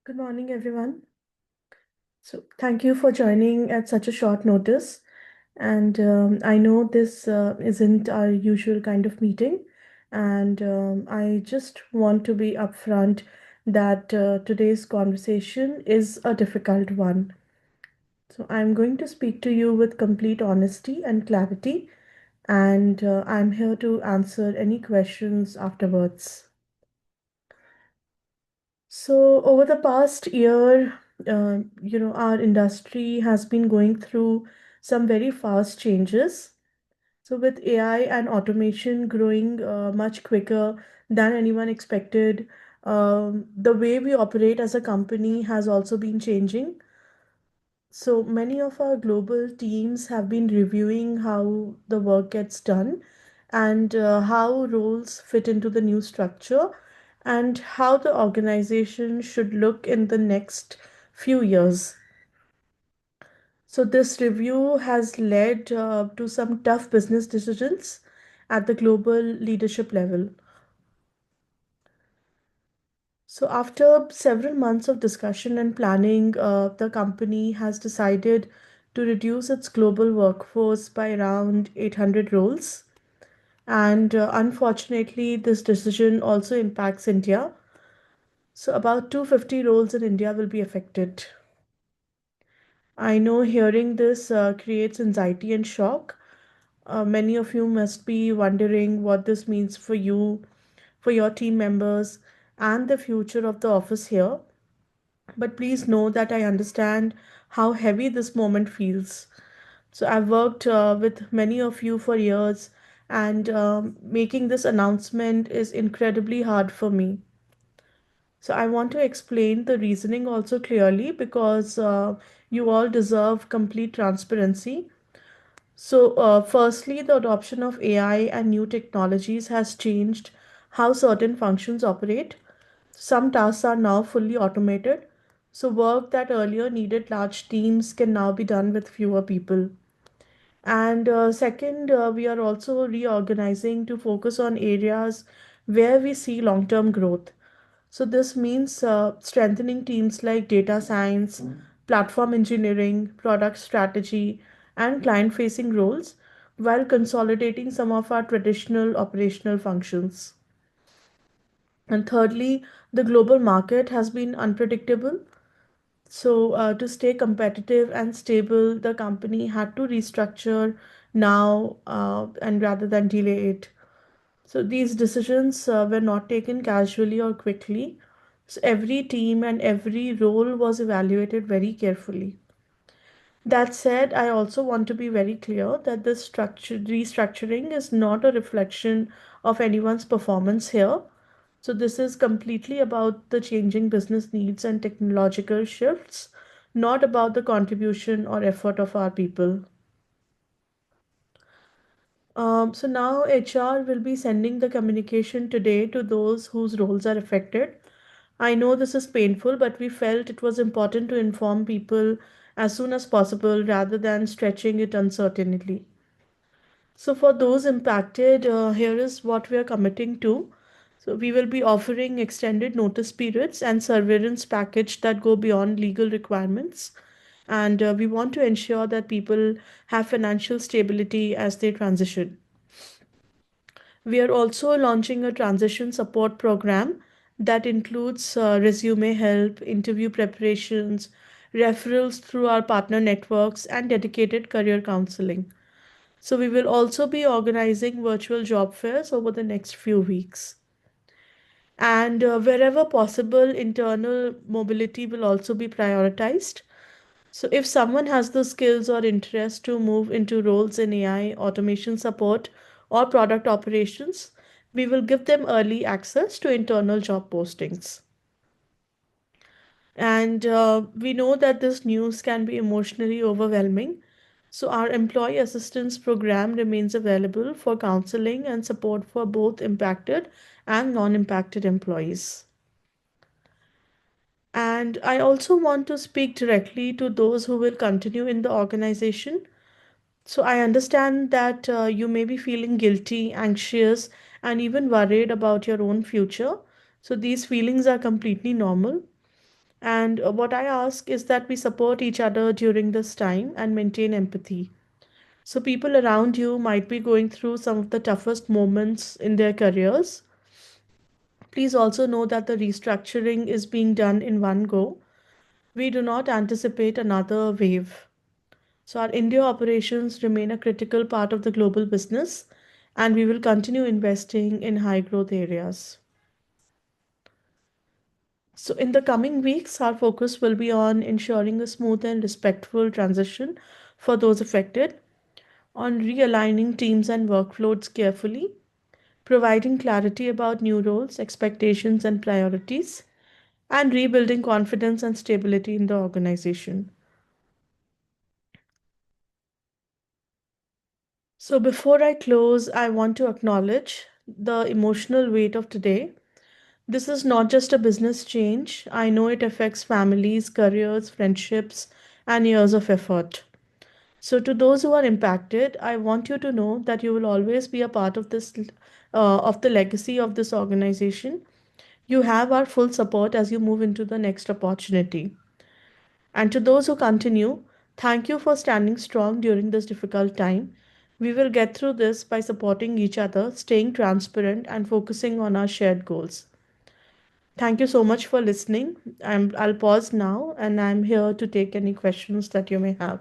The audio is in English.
Good morning, everyone. So, thank you for joining at such a short notice. And I know this isn't our usual kind of meeting. And I just want to be upfront that today's conversation is a difficult one. So, I'm going to speak to you with complete honesty and clarity. And I'm here to answer any questions afterwards. So, over the past year, our industry has been going through some very fast changes. So, with AI and automation growing much quicker than anyone expected, the way we operate as a company has also been changing. So, many of our global teams have been reviewing how the work gets done and how roles fit into the new structure and how the organization should look in the next few years. So, this review has led to some tough business decisions at the global leadership level. So, after several months of discussion and planning, the company has decided to reduce its global workforce by around 800 roles. And unfortunately, this decision also impacts India. So, about 250 roles in India will be affected. I know hearing this creates anxiety and shock. Many of you must be wondering what this means for you, for your team members, and the future of the office here. But please know that I understand how heavy this moment feels. So, I've worked with many of you for years, and making this announcement is incredibly hard for me. So, I want to explain the reasoning also clearly because you all deserve complete transparency. So, firstly, the adoption of AI and new technologies has changed how certain functions operate. Some tasks are now fully automated, so work that earlier needed large teams can now be done with fewer people. And second, we are also reorganizing to focus on areas where we see long term growth. So, this means strengthening teams like data science, platform engineering, product strategy, and client facing roles while consolidating some of our traditional operational functions. And thirdly, the global market has been unpredictable. So, to stay competitive and stable, the company had to restructure now and rather than delay it. So, these decisions were not taken casually or quickly. So, every team and every role was evaluated very carefully. That said, I also want to be very clear that this restructuring is not a reflection of anyone's performance here. So, this is completely about the changing business needs and technological shifts, not about the contribution or effort of our people. So, now HR will be sending the communication today to those whose roles are affected. I know this is painful, but we felt it was important to inform people as soon as possible rather than stretching it uncertainly. So, for those impacted, here is what we are committing to. So, we will be offering extended notice periods and surveillance package that go beyond legal requirements. And we want to ensure that people have financial stability as they transition. We are also launching a transition support program that includes resume help, interview preparations, referrals through our partner networks, and dedicated career counseling. So, we will also be organizing virtual job fairs over the next few weeks. And wherever possible, internal mobility will also be prioritized. So, if someone has the skills or interest to move into roles in AI, automation support, or product operations, we will give them early access to internal job postings. And we know that this news can be emotionally overwhelming. So, our employee assistance program remains available for counseling and support for both impacted and non impacted employees. And I also want to speak directly to those who will continue in the organization. So, I understand that you may be feeling guilty, anxious, and even worried about your own future. So, these feelings are completely normal. And what I ask is that we support each other during this time and maintain empathy. So, people around you might be going through some of the toughest moments in their careers. Please also know that the restructuring is being done in one go. We do not anticipate another wave. So, our India operations remain a critical part of the global business, and we will continue investing in high growth areas. So, in the coming weeks, our focus will be on ensuring a smooth and respectful transition for those affected, on realigning teams and workloads carefully, providing clarity about new roles, expectations, and priorities, and rebuilding confidence and stability in the organization. So, before I close, I want to acknowledge the emotional weight of today. This is not just a business change. I know it affects families, careers, friendships, and years of effort. So, to those who are impacted, I want you to know that you will always be a part of of the legacy of this organization. You have our full support as you move into the next opportunity. And to those who continue, thank you for standing strong during this difficult time. We will get through this by supporting each other, staying transparent, and focusing on our shared goals. Thank you so much for listening. I'll pause now and I'm here to take any questions that you may have.